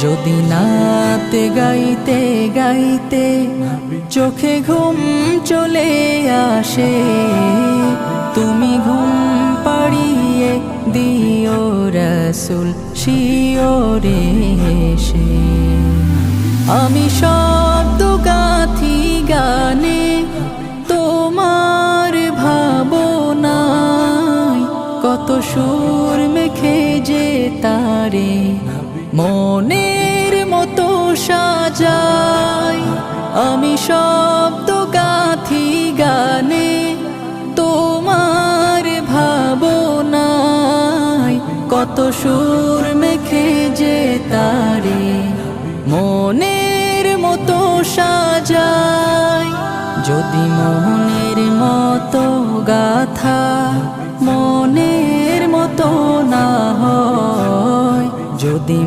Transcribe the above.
যদি নাতে গাইতে গাইতে চোখে ঘুম চলে আসে, তুমি ঘুম পাড়িয়ে দিও রাসূল শিওরে এসে। আমি শব্দ গাথি গানে তোমার ভাবনায়, কত সুর মেখে যে তারে মনের মতো সাজাই। আমি শব্দ গাথি গানে তোমার ভাবনায়, কত সুর মেখে যে তারে মনের মতো সাজাই। যদি মনের মতো গাথা মনের মতো না হয়, যদি